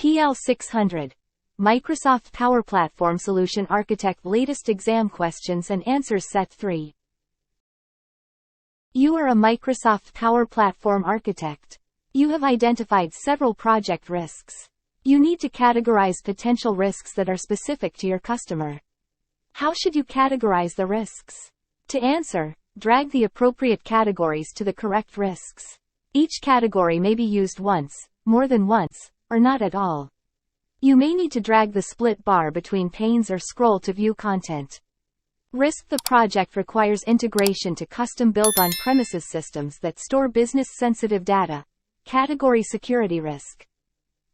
PL-600. Microsoft Power Platform Solution Architect. Latest exam questions and answers set 3. You are a Microsoft Power Platform architect. You have identified several project risks. You need to categorize potential risks that are specific to your customer. How should you categorize the risks? To answer, drag the appropriate categories to the correct risks. Each category may be used once, more than once, or not at all. You may need to drag the split bar between panes or scroll to view content. Risk. The project requires integration to custom-built on-premises systems that store business-sensitive data. Category. Security risk.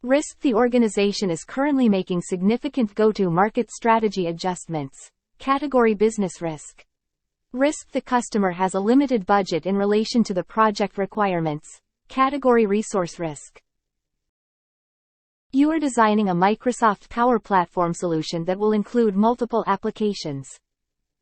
Risk. The organization is currently making significant go-to-market strategy adjustments. Category. Business risk. Risk. The customer has a limited budget in relation to the project requirements. Category. Resource risk. You are designing a Microsoft Power Platform solution that will include multiple applications.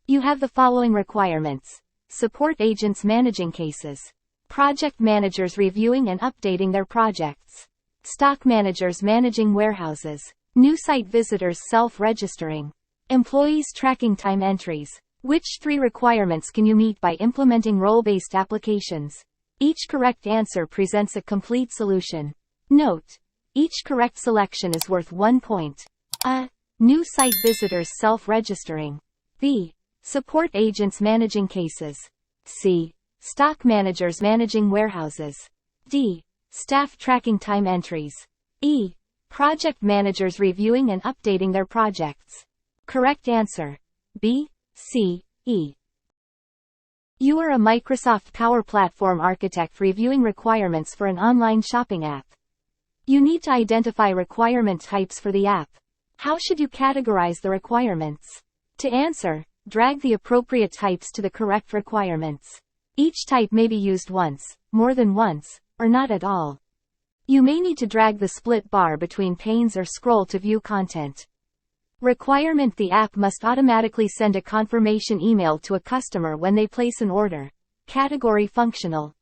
You have the following requirements: support agents managing cases, project managers reviewing and updating their projects, stock managers managing warehouses, new site visitors self-registering, employees tracking time entries. Which 3 requirements can you meet by implementing role-based applications? Each correct answer presents a complete solution. Note: each correct selection is worth 1 point. A. New site visitors self-registering. B. Support agents managing cases. C. Stock managers managing warehouses. D. Staff tracking time entries. E. Project managers reviewing and updating their projects. Correct answer: B, C, E. You are a Microsoft Power Platform architect reviewing requirements for an online shopping app. You need to identify requirement types for the app. How should you categorize the requirements? To answer, drag the appropriate types to the correct requirements. Each type may be used once, more than once, or not at all. You may need to drag the split bar between panes or scroll to view content. Requirement: the app must automatically send a confirmation email to a customer when they place an order. Category: functional.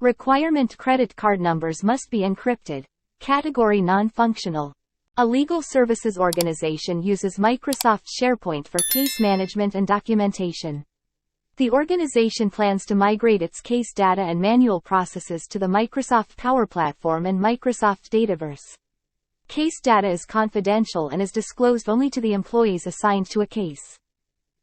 Requirement: credit card numbers must be encrypted. Category: non-functional. A legal services organization uses Microsoft SharePoint for case management and documentation. The organization plans to migrate its case data and manual processes to the Microsoft Power Platform and Microsoft Dataverse. Case data is confidential and is disclosed only to the employees assigned to a case.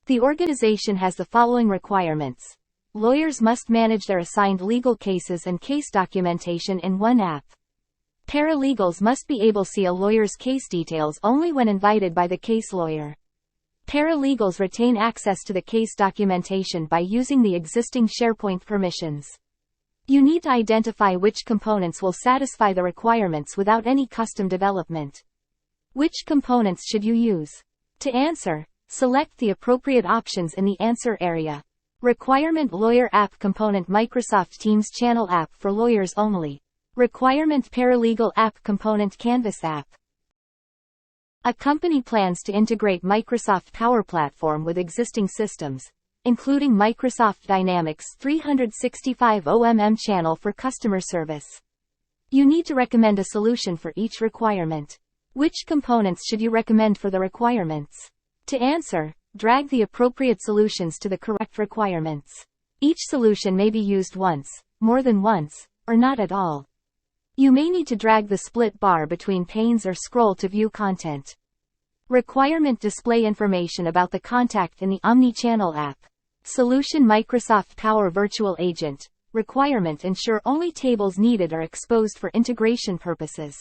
The organization has the following requirements: lawyers must manage their assigned legal cases and case documentation in one app. Paralegals must be able to see a lawyer's case details only when invited by the case lawyer. Paralegals retain access to the case documentation by using the existing SharePoint permissions. You need to identify which components will satisfy the requirements without any custom development. Which components should you use? To answer, select the appropriate options in the answer area. Requirement: lawyer app component, Microsoft Teams channel app for lawyers only. Requirement: paralegal app component, Canvas app. A company plans to integrate Microsoft Power Platform with existing systems, including Microsoft Dynamics 365 channel for customer service. You need to recommend a solution for each requirement. Which components should you recommend for the requirements? To answer, drag the appropriate solutions to the correct requirements. Each solution may be used once, more than once, or not at all. You may need to drag the split bar between panes or scroll to view content. Requirement: display information about the contact in the Omni-channel app. Solution: Microsoft Power Virtual Agent. Requirement: ensure only tables needed are exposed for integration purposes.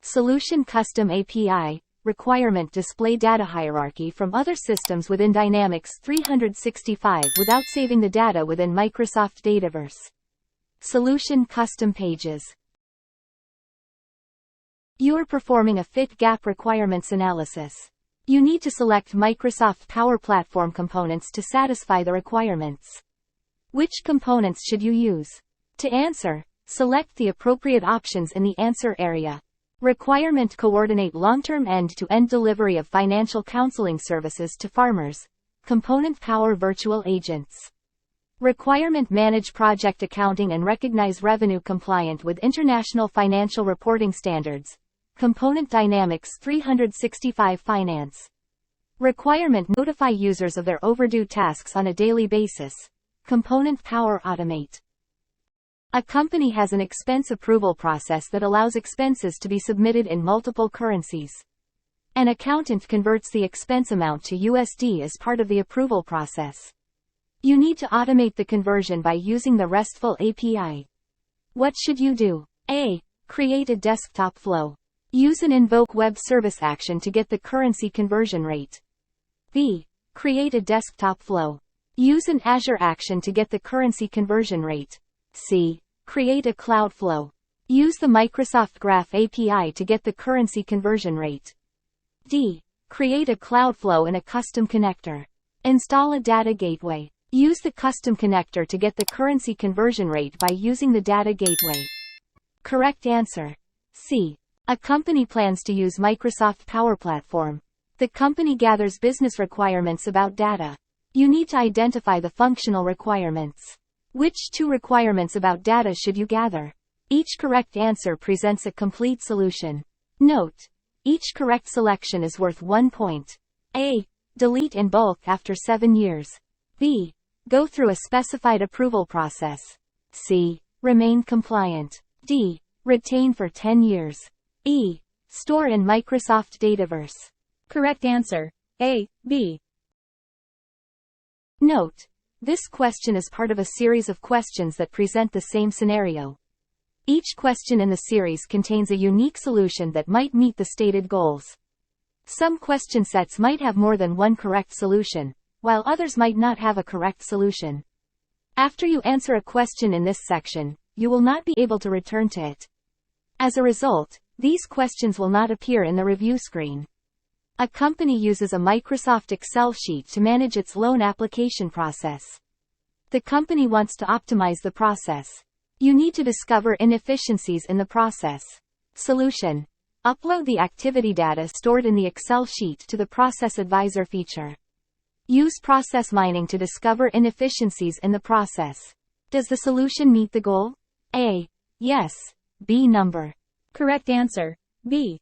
Solution: Custom API. Requirement: display data hierarchy from other systems within Dynamics 365 without saving the data within Microsoft Dataverse. Solution: Custom pages. You are performing a fit gap requirements analysis. You need to select Microsoft Power Platform components to satisfy the requirements. Which components should you use? To answer, select the appropriate options in the answer area. Requirement: coordinate long-term end-to-end delivery of financial counseling services to farmers. Component: Power Virtual Agents. Requirement: manage project accounting and recognize revenue compliant with international financial reporting standards. Component Dynamics 365 Finance. Requirement: notify users of their overdue tasks on a daily basis. Component Power Automate. A company has an expense approval process that allows expenses to be submitted in multiple currencies. An accountant converts the expense amount to USD as part of the approval process. You need to automate the conversion by using the RESTful API. What should you do? A. Create a desktop flow. Use an invoke web service action to get the currency conversion rate. B. Create a desktop flow. Use an Azure action to get the currency conversion rate. C. Create a cloud flow. Use the Microsoft Graph API to get the currency conversion rate. D. Create a cloud flow in a custom connector. Install a data gateway. Use the custom connector to get the currency conversion rate by using the data gateway. Correct answer. C. A company plans to use Microsoft Power Platform. The company gathers business requirements about data. You need to identify the functional requirements. Which two requirements about data should you gather? Each correct answer presents a complete solution. Note: each correct selection is worth 1 point. A. Delete in bulk after 7 years. B. Go through a specified approval process. C. Remain compliant. D. Retain for 10 years. E. Store in Microsoft Dataverse. Correct answer: A, B. Note: this question is part of a series of questions that present the same scenario. Each question in the series contains a unique solution that might meet the stated goals. Some question sets might have more than one correct solution, while others might not have a correct solution. After you answer a question in this section, you will not be able to return to it. As a result, these questions will not appear in the review screen. A company uses a Microsoft Excel sheet to manage its loan application process. The company wants to optimize the process. You need to discover inefficiencies in the process. Solution: upload the activity data stored in the Excel sheet to the Process Advisor feature. Use process mining to discover inefficiencies in the process. Does the solution meet the goal? A. Yes. B. Number. Correct answer: B.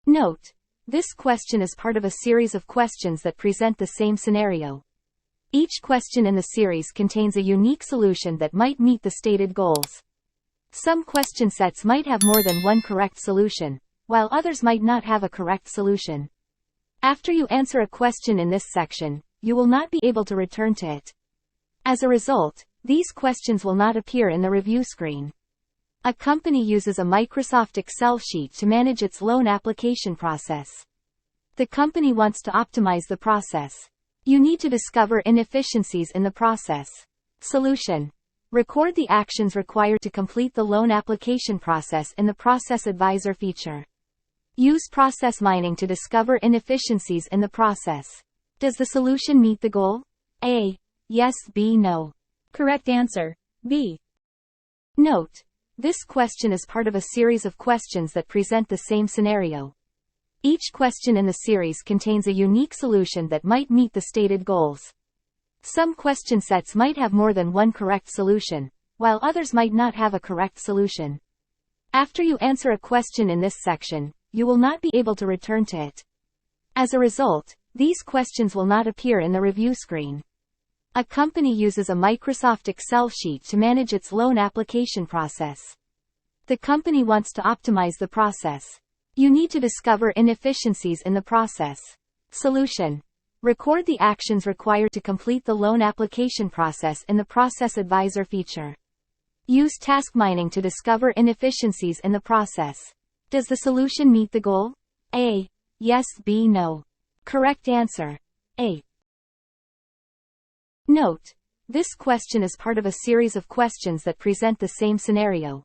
Note: this question is part of a series of questions that present the same scenario. Each question in the series contains a unique solution that might meet the stated goals. Some question sets might have more than one correct solution, while others might not have a correct solution. After you answer a question in this section, you will not be able to return to it. As a result, these questions will not appear in the review screen. A company uses a Microsoft Excel sheet to manage its loan application process. The company wants to optimize the process. You need to discover inefficiencies in the process. Solution: record the actions required to complete the loan application process in the Process Advisor feature. Use process mining to discover inefficiencies in the process. Does the solution meet the goal? A. Yes. B. No. Correct answer: B. Note: this question is part of a series of questions that present the same scenario. Each question in the series contains a unique solution that might meet the stated goals. Some question sets might have more than one correct solution, while others might not have a correct solution. After you answer a question in this section, you will not be able to return to it. As a result, these questions will not appear in the review screen. A company uses a Microsoft Excel sheet to manage its loan application process. The company wants to optimize the process. You need to discover inefficiencies in the process. Solution: record the actions required to complete the loan application process in the Process Advisor feature. Use task mining to discover inefficiencies in the process. Does the solution meet the goal? A. Yes. B. No. Correct answer: A. Note: this question is part of a series of questions that present the same scenario.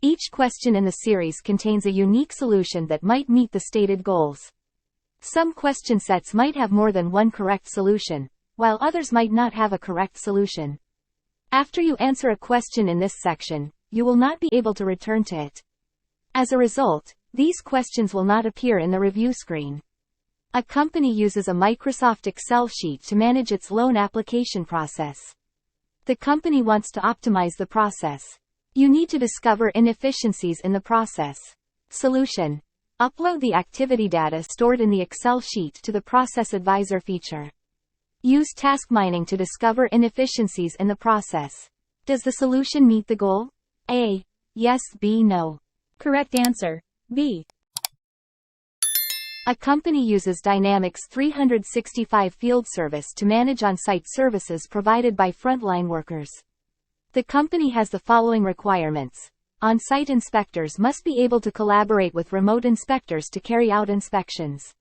Each question in the series contains a unique solution that might meet the stated goals. Some question sets might have more than one correct solution, while others might not have a correct solution. After you answer a question in this section, you will not be able to return to it. As a result, these questions will not appear in the review screen. A company uses a Microsoft Excel sheet to manage its loan application process. The company wants to optimize the process. You need to discover inefficiencies in the process. Solution. Upload the activity data stored in the Excel sheet to the Process Advisor feature. Use task mining to discover inefficiencies in the process. Does the solution meet the goal? A. Yes, B. No. Correct answer. B. A company uses Dynamics 365 Field Service to manage on-site services provided by frontline workers. The company has the following requirements. On-site inspectors must be able to collaborate with remote inspectors to carry out inspections.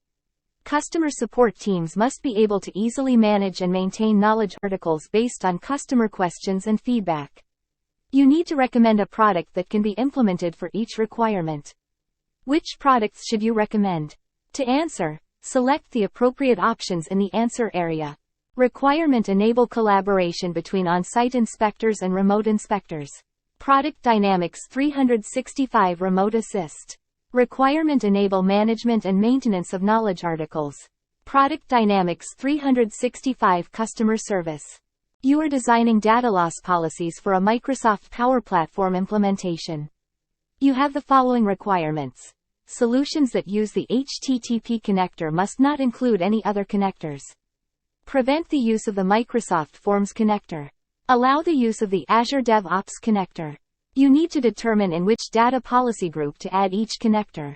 Customer support teams must be able to easily manage and maintain knowledge articles based on customer questions and feedback. You need to recommend a product that can be implemented for each requirement. Which products should you recommend? To answer, select the appropriate options in the answer area. Requirement: enable collaboration between on-site inspectors and remote inspectors. Product: Dynamics 365 Remote Assist. Requirement: enable management and maintenance of knowledge articles. Product: Dynamics 365 Customer Service. You are designing data loss policies for a Microsoft Power Platform implementation. You have the following requirements. Solutions that use the HTTP connector must not include any other connectors. Prevent the use of the Microsoft Forms connector. Allow the use of the Azure DevOps connector. You need to determine in which data policy group to add each connector.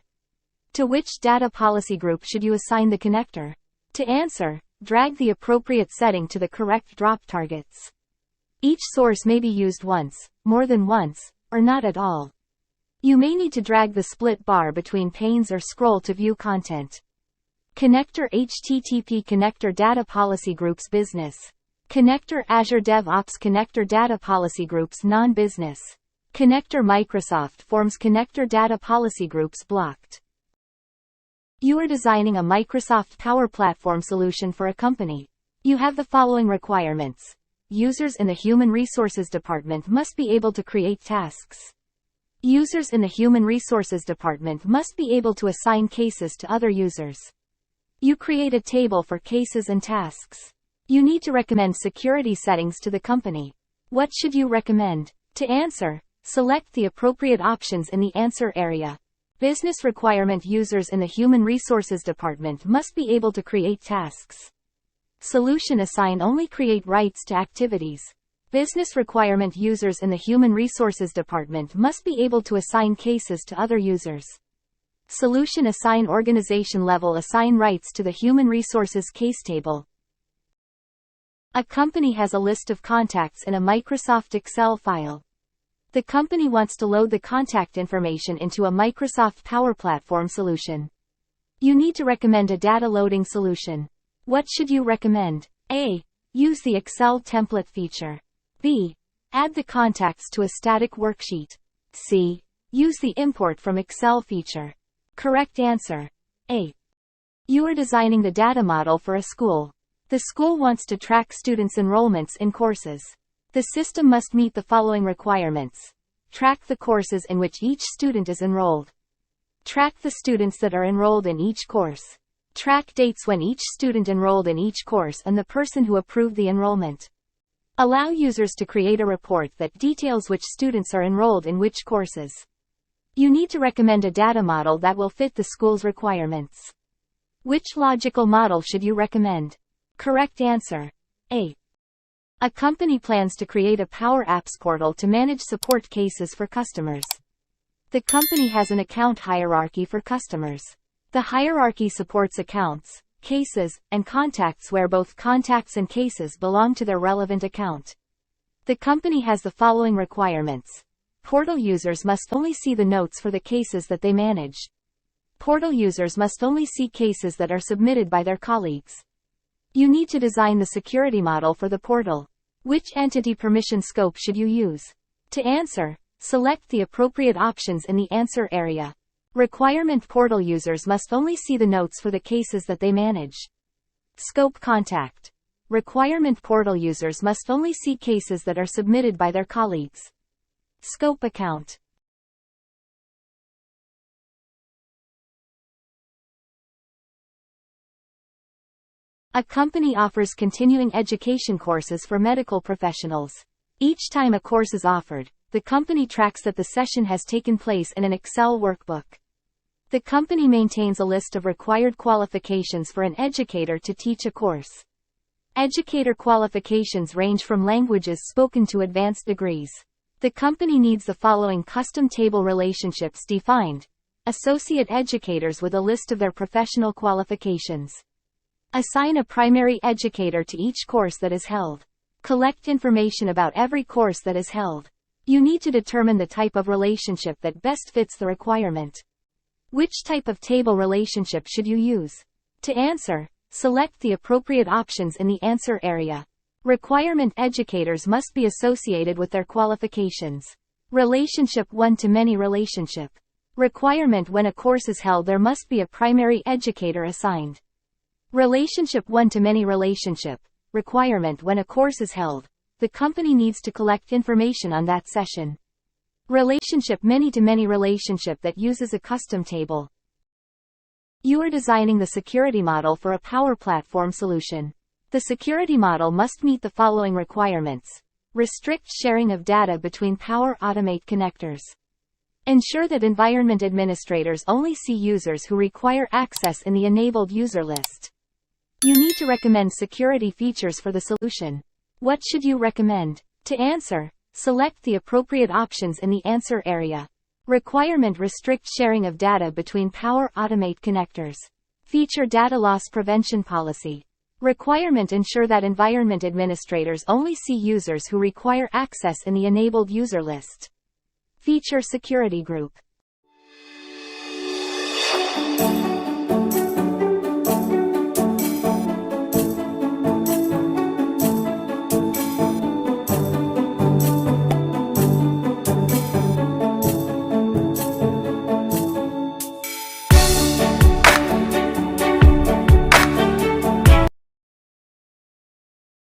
To which data policy group should you assign the connector? To answer, drag the appropriate setting to the correct drop targets. Each source may be used once, more than once, or not at all. You may need to drag the split bar between panes or scroll to view content. Connector: HTTP connector data policy groups business. Connector: Azure DevOps connector data policy groups non-business. Connector: Microsoft Forms connector data policy groups blocked. You are designing a Microsoft Power Platform solution for a company. You have the following requirements. Users in the Human Resources Department must be able to create tasks. Users in the Human Resources Department must be able to assign cases to other users. You create a table for cases and tasks. You need to recommend security settings to the company. What should you recommend? To answer, select the appropriate options in the answer area. Business requirement: users in the Human Resources Department must be able to create tasks. Solution: assign only create rights to activities. Business requirement: users in the Human Resources Department must be able to assign cases to other users. Solution: assign organization level assign rights to the Human Resources case table. A company has a list of contacts in a Microsoft Excel file. The company wants to load the contact information into a Microsoft Power Platform solution. You need to recommend a data loading solution. What should you recommend? A. Use the Excel template feature. B. Add the contacts to a static worksheet. C. Use the import from Excel feature. Correct answer. A. You are designing the data model for a school. The school wants to track students' enrollments in courses. The system must meet the following requirements. Track the courses in which each student is enrolled. Track the students that are enrolled in each course. Track dates when each student enrolled in each course and the person who approved the enrollment. Allow users to create a report that details which students are enrolled in which courses. You need to recommend a data model that will fit the school's requirements. Which logical model should you recommend? Correct answer. A. A company plans to create a Power Apps portal to manage support cases for customers. The company has an account hierarchy for customers. The hierarchy supports accounts, cases, and contacts where both contacts and cases belong to their relevant account. The company has the following requirements. Portal users must only see the notes for the cases that they manage. Portal users must only see cases that are submitted by their colleagues. You need to design the security model for the portal. Which entity permission scope should you use? To answer, select the appropriate options in the answer area. Requirement: portal users must only see the notes for the cases that they manage. Scope: contact. Requirement: portal users must only see cases that are submitted by their colleagues. Scope: account. A company offers continuing education courses for medical professionals. Each time a course is offered, the company tracks that the session has taken place in an Excel workbook. The company maintains a list of required qualifications for an educator to teach a course. Educator qualifications range from languages spoken to advanced degrees. The company needs the following custom table relationships defined. Associate educators with a list of their professional qualifications. Assign a primary educator to each course that is held. Collect information about every course that is held. You need to determine the type of relationship that best fits the requirement. Which type of table relationship should you use? To answer, select the appropriate options in the answer area. Requirement: educators must be associated with their qualifications. Relationship: one-to-many relationship. Requirement: when a course is held there must be a primary educator assigned. Relationship: one-to-many relationship. Requirement: when a course is held, the company needs to collect information on that session. Relationship: many-to-many relationship that uses a custom table. You are designing the security model for a Power Platform solution. The security model must meet the following requirements. Restrict sharing of data between Power Automate connectors. Ensure that environment administrators only see users who require access in the enabled user list. You need to recommend security features for the solution. What should you recommend? To answer, select the appropriate options in the answer area. Requirement: restrict sharing of data between Power Automate connectors. Feature: data loss prevention policy. Requirement: ensure that environment administrators only see users who require access in the enabled user list. Feature: security group.